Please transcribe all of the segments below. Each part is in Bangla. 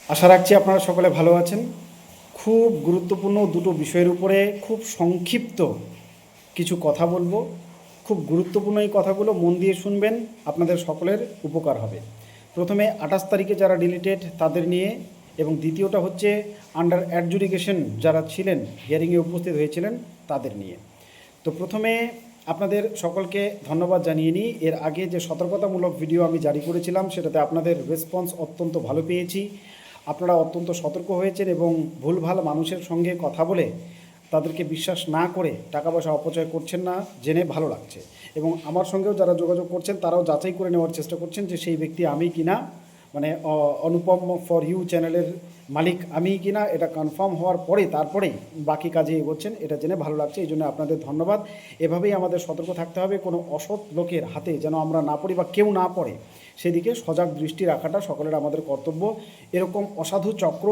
আশা রাখছি আপনারা সকলে ভালো আছেন। খুব গুরুত্বপূর্ণ দুটো বিষয়ের উপরে খুব সংক্ষিপ্ত কিছু কথা বলবো। খুব গুরুত্বপূর্ণ এই কথাগুলো মন দিয়ে শুনবেন, আপনাদের সকলের উপকার হবে। প্রথমে 28 তারিখে যারা ডিলিটেড তাদের নিয়ে, এবং দ্বিতীয়টা হচ্ছে আন্ডার অ্যাডজুডিকেশন যারা ছিলেন, হিয়ারিংয়ে উপস্থিত হয়েছিলেন তাদের নিয়ে। তো প্রথমে আপনাদের সকলকে ধন্যবাদ জানিয়ে নিই। এর আগে যে সতর্কতামূলক ভিডিও আমি জারি করেছিলাম সেটাতে আপনাদের রেসপন্স অত্যন্ত ভালো পেয়েছি। আপনারা অত্যন্ত সতর্ক হয়েছেন এবং ভুলভাল মানুষের সঙ্গে কথা বলে তাদেরকে বিশ্বাস না করে টাকা পয়সা অপচয় করছেন না, জেনে ভালো লাগছে। এবং আমার সঙ্গেও যারা যোগাযোগ করছেন তারাও যাচাই করে নেওয়ার চেষ্টা করছেন যে সেই ব্যক্তি আমি কিনা, মানে অনুপম ফর ইউ চ্যানেলের মালিক আমি কিনা, এটা কনফার্ম হওয়ার পরে তারপরেই বাকি কাজে এগোচ্ছেন। এটা জেনে ভালো লাগছে, এই জন্য আপনাদের ধন্যবাদ। এভাবেই আমাদের সতর্ক থাকতে হবে, কোনো অসৎ লোকের হাতে যেন আমরা না পড়ি বা কেউ না পড়ে, সেদিকে সজাগ দৃষ্টি রাখাটা সকলের আমাদের কর্তব্য। এরকম অসাধু চক্র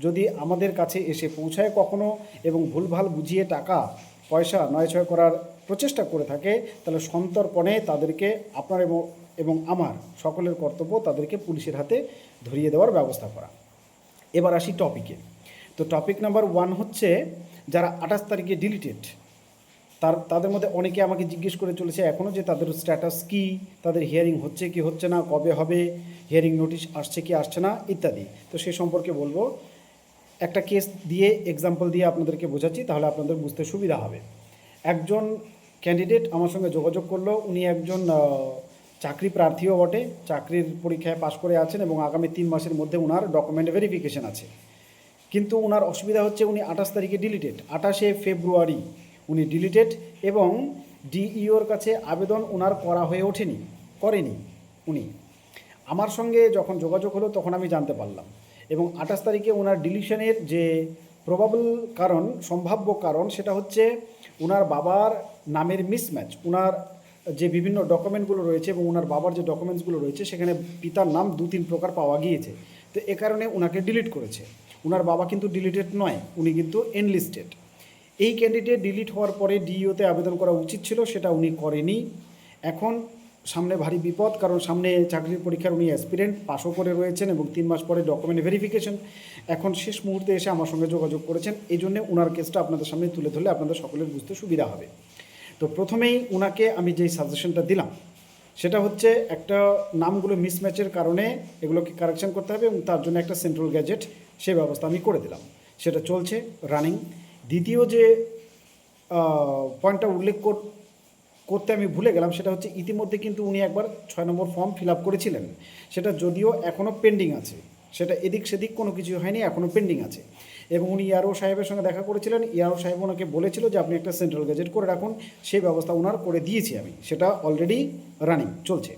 যদি আমাদের কাছে এসে পৌঁছায় কখনো এবং ভুলভাল বুঝিয়ে টাকা পয়সা নয়ছয় করার প্রচেষ্টা করে থাকে, তাহলে সন্তর্পণে তাদেরকে আপনার এবং আমার সকলের কর্তব্য তাদেরকে পুলিশের হাতে ধরিয়ে দেওয়ার ব্যবস্থা করা। এবার আসি টপিকে। তো টপিক নাম্বার 1 হচ্ছে যারা 28 তারিখে ডিলিটেড, তাদের মধ্যে অনেকে আমাকে জিজ্ঞেস করে চলেছে এখনও যে তাদের স্ট্যাটাস কি, তাদের হিয়ারিং হচ্ছে কি হচ্ছে না, কবে হবে, হিয়ারিং নোটিশ আসছে কি আসছে না ইত্যাদি। তো সে সম্পর্কে বলবো, একটা কেস দিয়ে এক্সাম্পল দিয়ে আপনাদেরকে বোঝাচ্ছি, তাহলে আপনাদের বুঝতে সুবিধা হবে। একজন ক্যান্ডিডেট আমার সঙ্গে যোগাযোগ করলো। উনি একজন চাকরি প্রার্থীও বটে, চাকরির পরীক্ষায় পাশ করে আছেন এবং আগামী 3 মাসের মধ্যে ওনার ডকুমেন্ট ভেরিফিকেশন আছে। কিন্তু ওনার অসুবিধা হচ্ছে উনি 28 তারিখে ডিলিটেড, 28শে ফেব্রুয়ারি উনি ডিলিটেড, এবং ডিইওর কাছে আবেদন ওনার করা হয়ে ওঠেনি, করেনি উনি। আমার সঙ্গে যখন যোগাযোগ হলো তখন আমি জানতে পারলাম, এবং 28 তারিখে ওনার ডিলিশনের যে প্রবাবল কারণ, সম্ভাব্য কারণ, সেটা হচ্ছে ওনার বাবার নামের মিসম্যাচ। ওনার যে বিভিন্ন ডকুমেন্টগুলো রয়েছে এবং ওনার বাবার যে ডকুমেন্টসগুলো রয়েছে সেখানে পিতার নাম 2-3 প্রকার পাওয়া গিয়েছে। তো এ কারণে ওনাকে ডিলিট করেছে। ওনার বাবা কিন্তু ডিলিটেড নয়, উনি কিন্তু এনলিস্টেড। এই ক্যান্ডিডেট ডিলিট হওয়ার পরে ডিইওতে আবেদন করা উচিত ছিল, সেটা উনি করেনি। এখন সামনে ভারী বিপদ, কারণ সামনে চাকরির পরীক্ষার উনি অ্যাসপিরেন্ট, পাশও করে রয়েছেন এবং 3 মাস পরে ডকুমেন্ট ভেরিফিকেশন। এখন শেষ মুহূর্তে এসে আমার সঙ্গে যোগাযোগ করেছেন, এই জন্যে ওনার কেসটা আপনাদের সামনে তুলে ধরলে আপনাদের সকলের বুঝতে সুবিধা হবে। তো প্রথমেই ওনাকে আমি যেই সাজেশনটা দিলাম সেটা হচ্ছে, একটা নামগুলো মিসম্যাচের কারণে এগুলোকে কারেকশন করতে হবে এবং তার জন্য একটা সেন্ট্রাল গ্যাজেট সে ব্যবস্থা আমি করে দিলাম, সেটা চলছে রানিং। দ্বিতীয় যে পয়েন্টটা উল্লেখ করতে আমি ভুলে গেলাম সেটা হচ্ছে, ইতিমধ্যে কিন্তু উনি একবার 6 নম্বর ফর্ম ফিল আপ করেছিলেন, সেটা যদিও এখনও পেন্ডিং আছে, সেটা এদিক সেদিক কোনো কিছু হয়নি, এখনও পেন্ডিং আছে। এবং উনি ইয়ারও সাহেবের সঙ্গে দেখা করেছিলেন, ইয়ারও সাহেব ওনাকে বলেছিল যে আপনি একটা সেন্ট্রাল গ্যাজেট করে রাখুন, সেই ব্যবস্থা ওনার করে দিয়েছি আমি, সেটা অলরেডি রানিং চলছে।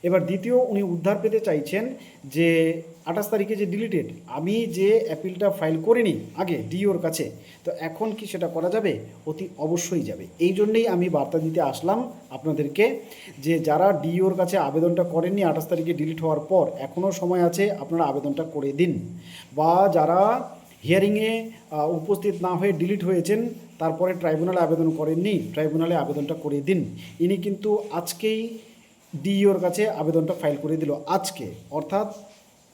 এবার দ্বিতীয়, উনি উদ্ধার পেতে চাইছেন যে 28 তারিখে যে ডিলিটেড, আমি যে অ্যাপিলটা ফাইল করিনি আগে ডিওর কাছে, তো এখন কি সেটা করা যাবে? অতি অবশ্যই যাবে। এই জন্যেই আমি বার্তা দিতে আসলাম আপনাদেরকে, যে যারা ডিওর কাছে আবেদনটা করেননি 28 তারিখে ডিলিট হওয়ার পর, এখনও সময় আছে, আপনারা আবেদনটা করে দিন। বা যারা হিয়ারিংয়ে উপস্থিত না হয়ে ডিলিট হয়েছেন, তারপরে ট্রাইব্যুনালে আবেদন করেননি, ট্রাইব্যুনালে আবেদনটা করে দিন। ইনি কিন্তু আজকেই ডিইওর কাছে আবেদনটা ফাইল করে দিল, আজকে অর্থাৎ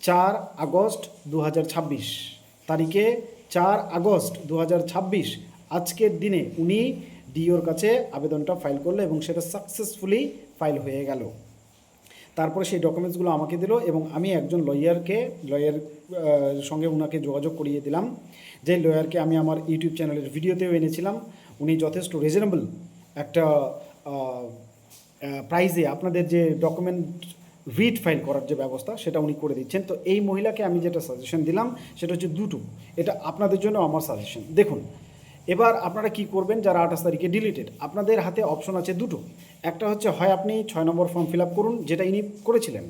4 আগস্ট 2026 তারিখে, 4 আগস্ট 2026 আজকের দিনে উনি ডিইওর কাছে আবেদনটা ফাইল করলো এবং সেটা সাকসেসফুলি ফাইল হয়ে গেল। তারপরে সেই ডকুমেন্টসগুলো আমাকে দিল এবং আমি একজন লয়ার সঙ্গে ওনাকে যোগাযোগ করিয়ে দিলাম, যে লয়ারকে আমি আমার ইউটিউব চ্যানেলের ভিডিওতেও এনেছিলাম। উনি যথেষ্ট রিজনেবল একটা প্রাইজে আপনাদের যে ডকুমেন্ট রিড ফাইল করার যে ব্যবস্থা সেটা উনি করে দিচ্ছেন। তো এই মহিলাকে আমি যেটা সাজেশন দিলাম সেটা হচ্ছে দুটো, এটা আপনাদের জন্য আমার সাজেশন। দেখুন, এবার আপনারা কি করবেন, যারা 28 তারিখে ডিলিটেড, আপনাদের হাতে অপশন আছে দুটো। একটা হচ্ছে, হয় আপনি 6 নম্বর ফর্ম ফিল আপ করুন, যেটা ইনি করেছিলেন,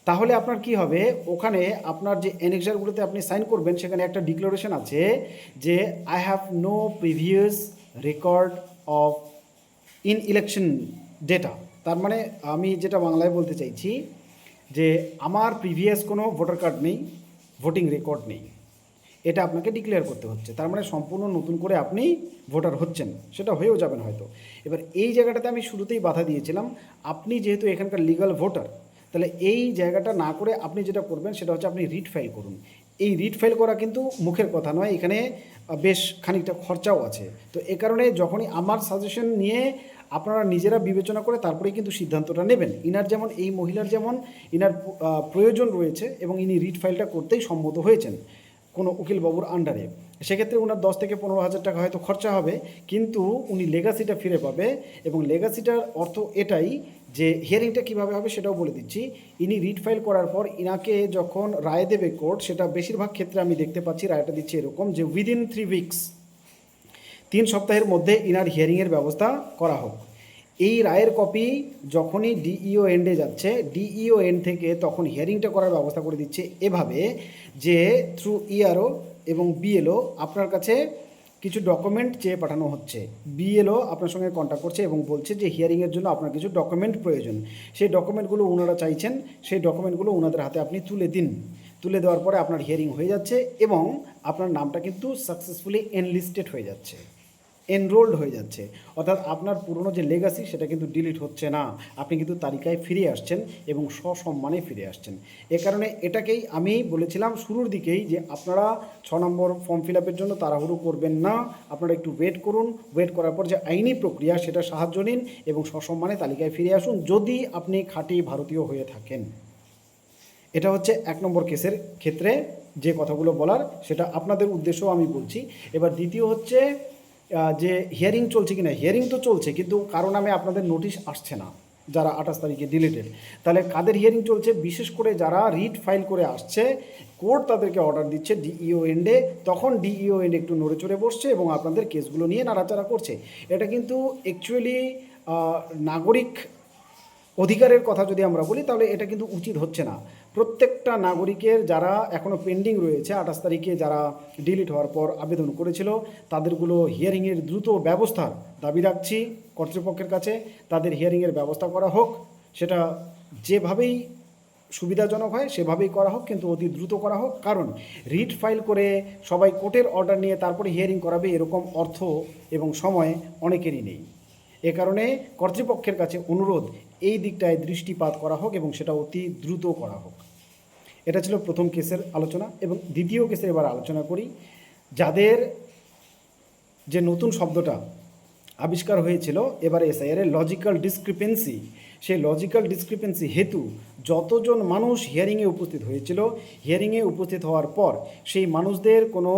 তাহলে আপনার কি হবে, ওখানে আপনার যে অ্যানেক্সারগুলোতে আপনি সাইন করবেন সেখানে একটা ডিক্লারেশন আছে যে I have no previous record of in election data. তার মানে আমি যেটা বাংলায় বলতে চাইছি যে আমার প্রিভিয়াস কোনো ভোটার কার্ড নেই, ভোটিং রেকর্ড নেই, এটা আপনাকে ডিক্লেয়ার করতে হচ্ছে। তার মানে সম্পূর্ণ নতুন করে আপনি ভোটার হচ্ছেন, সেটা হয়েও যাবেন হয়তো। এবার এই জায়গাটাতে আমি শুরুতেই বাধা দিয়েছিলাম, আপনি যেহেতু এখানকার লিগাল ভোটার, তাহলে এই জায়গাটা না করে আপনি যেটা করবেন সেটা হচ্ছে আপনি রিট ফাইল করুন। এই রিট ফাইল করা কিন্তু মুখের কথা নয়, এখানে বেশ খানিকটা খরচাও আছে। তো এ কারণে যখনই আমার সাজেশন নিয়ে আপনারা নিজেরা বিবেচনা করে তারপরেই কিন্তু সিদ্ধান্তটা নেবেন। ইনার যেমন, এই মহিলার যেমন ইনার প্রয়োজন রয়েছে এবং ইনি রিট ফাইলটা করতেই সম্মত হয়েছেন কোনো উকিলবাবুর আন্ডারে, সেক্ষেত্রে ওনার 10 থেকে 15,000 টাকা হয়তো খরচা হবে, কিন্তু উনি লেগাসিটা ফিরে পাবে। এবং লেগাসিটার অর্থ এটাই যে হিয়ারিংটা কীভাবে হবে সেটাও বলে দিচ্ছি। ইনি রিট ফাইল করার পর ইনাকে যখন রায় দেবে কোর্ট, সেটা বেশিরভাগ ক্ষেত্রে আমি দেখতে পাচ্ছি রায়টা দিচ্ছে এরকম যে উইদিন 3 উইকস, 3 সপ্তাহের মধ্যে ইনার হিয়ারিংয়ের ব্যবস্থা করা হোক। এই রায়ের কপি যখনই ডিইও এন্ডে যাচ্ছে, ডিইও এন্ড থেকে তখন হিয়ারিংটা করার ব্যবস্থা করে দিচ্ছে এভাবে যে থ্রু ইআরও এবং বিএলও আপনার কাছে কিছু ডকুমেন্ট চেয়ে পাঠানো হচ্ছে। বিএলও আপনার সঙ্গে কন্ট্যাক্ট করছে এবং বলছে যে হিয়ারিংয়ের জন্য আপনার কিছু ডকুমেন্ট প্রয়োজন। সেই ডকুমেন্টগুলো ওনারা চাইছেন, সেই ডকুমেন্টগুলো ওনাদের হাতে আপনি তুলে দিন। তুলে দেওয়ার পরে আপনার হিয়ারিং হয়ে যাচ্ছে এবং আপনার নামটা কিন্তু সাকসেসফুলি এনলিস্টেড হয়ে যাচ্ছে, এনরোল্ড হয়ে যাচ্ছে। অর্থাৎ আপনার পুরনো যে লেগাসি সেটা কিন্তু ডিলিট হচ্ছে না, আপনি কিন্তু তালিকায় ফিরে আসছেন এবং সসম্মানে ফিরে আসছেন। এ কারণে এটাকেই আমি বলেছিলাম শুরুর দিকেই যে আপনারা 6 নম্বর ফর্ম ফিল আপের জন্য তাড়াহুড়ো করবেন না, আপনারা একটু ওয়েট করুন। ওয়েট করার পর যে আইনি প্রক্রিয়া সেটা সাহায্য নিন এবং সসম্মানে তালিকায় ফিরে আসুন যদি আপনি খাঁটি ভারতীয় হয়ে থাকেন। এটা হচ্ছে 1 নম্বর কেসের ক্ষেত্রে যে কথাগুলো বলার, সেটা আপনাদের উদ্দেশ্যও আমি বলছি। এবার দ্বিতীয় হচ্ছে যে হিয়ারিং চলছে কি না। হিয়ারিং তো চলছে, কিন্তু কারো নামে আপনাদের নোটিশ আসছে না, যারা 28 তারিখে ডিলিটেড। তাহলে কাদের হিয়ারিং চলছে? বিশেষ করে যারা রিট ফাইল করে আসছে, কোর্ট তাদেরকে অর্ডার দিচ্ছে ডিইও এন্ডে, তখন ডিইও এন্ড একটু নড়ে চড়ে বসছে এবং আপনাদের কেসগুলো নিয়ে নাড়াচাড়া করছে। এটা কিন্তু অ্যাকচুয়ালি নাগরিক অধিকারের কথা যদি আমরা বলি তাহলে এটা কিন্তু উচিত হচ্ছে না। প্রত্যেকটা নাগরিকের যারা এখনও পেন্ডিং রয়েছে 28 তারিখে যারা ডিলিট হওয়ার পর আবেদন করেছিল, তাদেরগুলো হিয়ারিংয়ের দ্রুত ব্যবস্থার দাবি রাখছি কর্তৃপক্ষের কাছে। তাদের হিয়ারিংয়ের ব্যবস্থা করা হোক, সেটা যেভাবেই সুবিধাজনক হয় সেভাবেই করা হোক, কিন্তু অতি দ্রুত করা হোক। কারণ রিট ফাইল করে সবাই কোর্টের অর্ডার নিয়ে তারপরে হিয়ারিং করাবে, এরকম অর্থ এবং সময় অনেকেরই নেই। এ কারণে কর্তৃপক্ষের কাছে অনুরোধ, এই দিকটায় দৃষ্টিপাত করা হোক এবং সেটা অতি দ্রুত করা হোক। এটা ছিল প্রথম কেসের আলোচনা। এবং দ্বিতীয় কেসের এবার আলোচনা করি। যাদের যে নতুন শব্দটা আবিষ্কার হয়েছিল এবার এসআইআর এর লজিক্যাল ডিসক্রিপেন্সি, সেই লজিক্যাল ডিসক্রিপেন্সি হেতু যতজন মানুষ হিয়ারিংয়ে উপস্থিত হয়েছিল, হিয়ারিংয়ে উপস্থিত হওয়ার পর সেই মানুষদের কোনো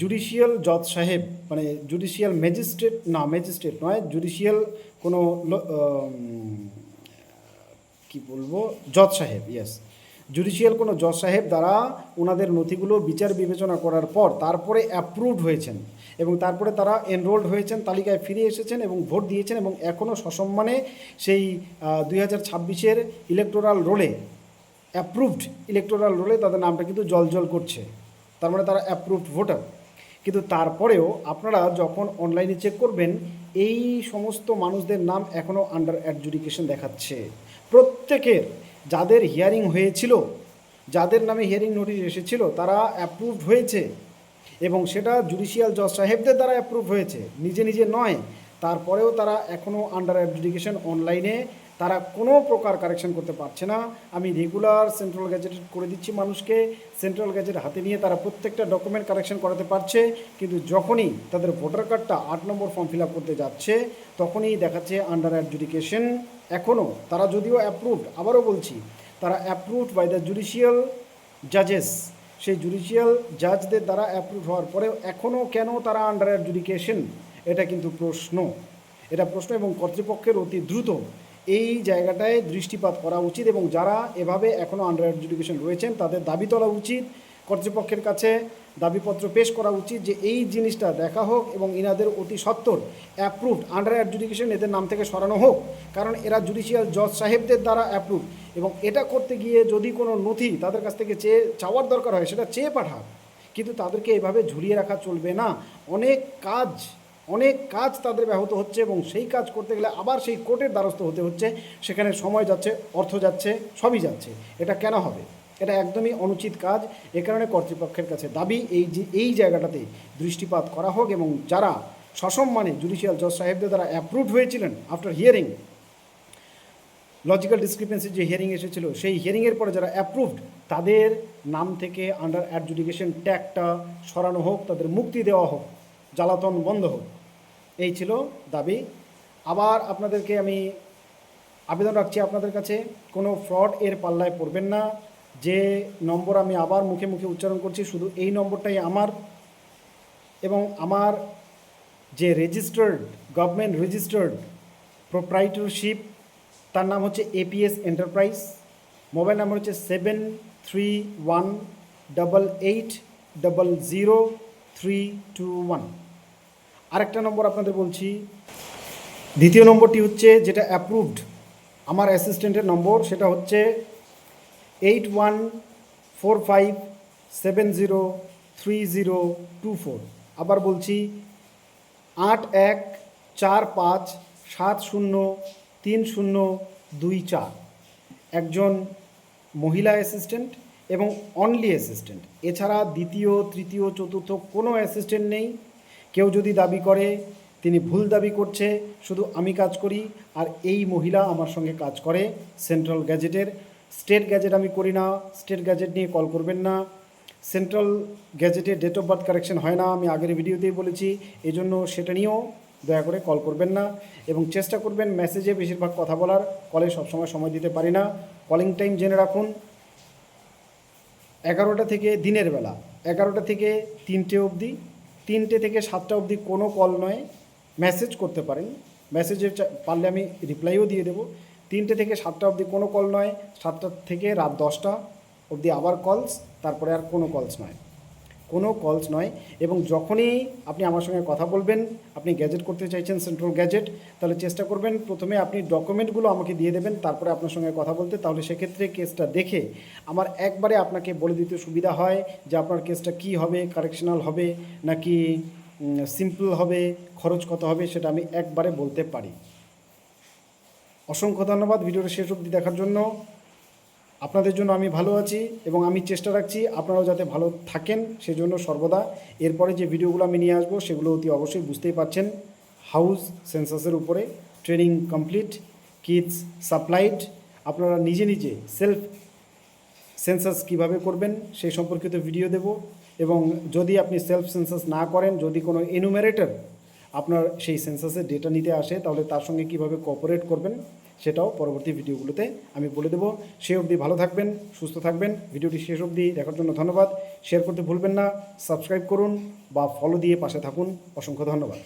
জুডিশিয়াল জজ সাহেব, মানে জুডিশিয়াল ম্যাজিস্ট্রেট নয়, জুডিশিয়াল কোনো কি বলবো, জজ সাহেব, জুডিশিয়াল কোনো জজ সাহেব দ্বারা ওনাদের নথিগুলো বিচার বিবেচনা করার পর তারপরে অ্যাপ্রুভড হয়েছেন এবং তারপরে তারা এনরোল্ড হয়েছেন, তালিকায় ফিরে এসেছেন এবং ভোট দিয়েছেন এবং এখনও সসম্মানে সেই 2026-এর ইলেকটোরাল রোলে, অ্যাপ্রুভড ইলেকটোরাল রোলে তাদের নামটা কিন্তু জল করছে। তার মানে তারা অ্যাপ্রুভড ভোটার। কিন্তু তারপরেও আপনারা যখন অনলাইনে চেক করবেন, এই সমস্ত মানুষদের নাম এখনও আন্ডার অ্যাডজুডিকেশন দেখাচ্ছে। প্রত্যেকের যাদের হিয়ারিং হয়েছিল, যাদের নামে হিয়ারিং নোটিশ এসেছিল, তারা অ্যাপ্রুভড হয়েছে এবং সেটা জুডিশিয়াল জজ সাহেবদের দ্বারা অ্যাপ্রুভ হয়েছে, নিজে নিজে নয়। তারপরেও তারা এখনও আন্ডার অ্যাডজুডিকেশন অনলাইনে, তারা কোনো প্রকার কারেকশন করতে পারছে না। আমি রেগুলার সেন্ট্রাল গ্যাজেট করে দিচ্ছি মানুষকে, সেন্ট্রাল গ্যাজেট হাতে নিয়ে তারা প্রত্যেকটা ডকুমেন্ট কারেকশন করাতে পারছে, কিন্তু যখনই তাদের ভোটার কার্ডটা 8 নম্বর ফর্ম ফিল আপ করতে যাচ্ছে তখনই দেখাচ্ছে আন্ডার অ্যাডজুডিকেশন। এখনও তারা যদিও অ্যাপ্রুভড, আবারও বলছি, তারা অ্যাপ্রুভড বাই দ্য জুডিশিয়াল জাজেস, সেই জুডিশিয়াল জাজদের দ্বারা অ্যাপ্রুভ হওয়ার পরেও এখনও কেন তারা আন্ডার অ্যাডজুডিকেশন, এটা কিন্তু প্রশ্ন, এটা প্রশ্ন। এবং কর্তৃপক্ষের অতি দ্রুত এই জায়গাটায় দৃষ্টিপাত করা উচিত এবং যারা এভাবে এখনও আন্ডার অ্যাডজুডিকেশন রয়েছেন তাদের দাবি তোলা উচিত, কর্তৃপক্ষের কাছে দাবিপত্র পেশ করা উচিত যে এই জিনিসটা দেখা হোক এবং ইনাদের অতি সত্বর অ্যাপ্রুভড আন্ডার অ্যাডজুডিকেশন এদের নাম থেকে সরানো হোক, কারণ এরা জুডিশিয়াল জজ সাহেবদের দ্বারা অ্যাপ্রুভ। এবং এটা করতে গিয়ে যদি কোনো নথি তাদের কাছ থেকে চাওয়ার দরকার হয় সেটা চেয়ে পাঠাক, কিন্তু তাদেরকে এভাবে ঝুলিয়ে রাখা চলবে না। অনেক কাজ তাদের ব্যাহত হচ্ছে এবং সেই কাজ করতে গেলে আবার সেই কোর্টের দ্বারস্থ হতে হচ্ছে, সেখানে সময় যাচ্ছে, অর্থ যাচ্ছে, সবই যাচ্ছে। এটা কেন হবে? এটা একদমই অনুচিত কাজ। এ কারণে কর্তৃপক্ষের কাছে দাবি এই জায়গাটাতে দৃষ্টিপাত করা হোক এবং যারা সসম্মানে জুডিশিয়াল জজ সাহেবদের দ্বারা অ্যাপ্রুভড হয়েছিলেন আফটার হিয়ারিং, লজিক্যাল ডিসক্রিপেন্সি যে হিয়ারিং এসেছিল সেই হিয়ারিংয়ের পরে যারা অ্যাপ্রুভড তাদের নাম থেকে আন্ডার অ্যাডজুডিকেশন ট্যাগটা সরানো হোক, তাদের মুক্তি দেওয়া হোক, জ্বালাতন বন্ধ হোক, এই ছিল দাবি। আবার আপনাদেরকে আমি আবেদন রাখছি আপনাদের কাছে, কোনো ফ্রড এর পাল্লায় পড়বেন না। যে নম্বর আমি আবার মুখে মুখে উচ্চারণ করছি, শুধু এই নম্বরটাই আমার, এবং আমার যে রেজিস্টার্ড গভর্নমেন্ট রেজিস্টার্ড প্রোপ্রাইটরশিপ, তার নাম হচ্ছে এপিএস এন্টারপ্রাইজ। মোবাইল নাম্বার হচ্ছে 7318800321। আরেকটা নম্বর আপনাদের বলছি, দ্বিতীয় নম্বরটি হচ্ছে যেটা অ্যাপ্রুভড আমার অ্যাসিস্ট্যান্টের নম্বর, সেটা হচ্ছে 8145703024। আবার বলছি 8145703024। একজন মহিলা অ্যাসিস্ট্যান্ট এবং অনলি অ্যাসিস্ট্যান্ট, এছাড়া দ্বিতীয় তৃতীয় চতুর্থ কোনো অ্যাসিস্ট্যান্ট নেই। কেউ যদি দাবি করে তিনি ভুল দাবি করছে, শুধু আমি কাজ করি আর এই মহিলা আমার সঙ্গে কাজ করে সেন্ট্রাল গ্যাজেটের। স্টেট গ্যাজেট আমি করি না, স্টেট গ্যাজেট নিয়ে কল করবেন না। সেন্ট্রাল গ্যাজেটে ডেট অফ বার্থ কারেকশন হয় না, আমি আগের ভিডিওতেই বলেছি, এই জন্য সেটা নিয়েও দয়া করে কল করবেন না। এবং চেষ্টা করবেন মেসেজে বেশিরভাগ কথা বলার, কলে সবসময় সময় দিতে পারি না। কলিং টাইম জেনে রাখুন 11টা থেকে, দিনের বেলা 11টা থেকে 3টে অবধি, 3টে থেকে 7টা অবধি কোনো কল নয়, মেসেজ করতে পারেন, মেসেজে পারলে আমি রিপ্লাইও দিয়ে দেবো। 3টে থেকে 7টা অবধি কোনো কল নয়, 7টা থেকে রাত 10টা অবধি আবার কলস, তারপরে আর কোনো কলস নয়, কোনো কলস নয়। এবং যখনই আপনি আমার সঙ্গে কথা বলবেন, আপনি গ্যাজেট করতে চাইছেন সেন্ট্রাল গ্যাজেট, তাহলে চেষ্টা করবেন প্রথমে আপনি ডকুমেন্টগুলো আমাকে দিয়ে দেবেন, তারপরে আপনার সঙ্গে কথা বলতে। তাহলে সেক্ষেত্রে কেসটা দেখে আমার একবারে আপনাকে বলে দিতে সুবিধা হয় যে আপনার কেসটা কী হবে, কারেকশনাল হবে নাকি সিম্পল হবে, খরচ কত হবে, সেটা আমি একবারে বলতে পারি। অসংখ্য ধন্যবাদ ভিডিওটা শেষ অবধি দেখার জন্য। আপনাদের জন্য আমি ভালো আছি এবং আমি চেষ্টা রাখছি আপনারাও যাতে ভালো থাকেন, সেজন্য সর্বদা। এরপরে যে ভিডিওগুলো আমি নিয়ে আসবো সেগুলো অতি অবশ্যই বুঝতেই পারছেন, হাউস সেন্সাসের উপরে ট্রেনিং কমপ্লিট, কিটস সাপ্লাইড, আপনারা নিজে নিজে সেলফ সেন্সাস কীভাবে করবেন সেই সম্পর্কিত ভিডিও দেব। এবং যদি আপনি সেলফ সেন্সাস না করেন, যদি কোনো এনুমেরেটর আপনার সেই সেন্সাসের ডেটা নিতে আসে, তাহলে তার সঙ্গে কীভাবে কোঅপারেট করবেন সেটাও পরবর্তী ভিডিওগুলোতে আমি বলে দেবো। সেই অবধি ভালো থাকবেন, সুস্থ থাকবেন। ভিডিওটি শেষ অবধি দেখার জন্য ধন্যবাদ। শেয়ার করতে ভুলবেন না, সাবস্ক্রাইব করুন বা ফলো দিয়ে পাশে থাকুন। অসংখ্য ধন্যবাদ।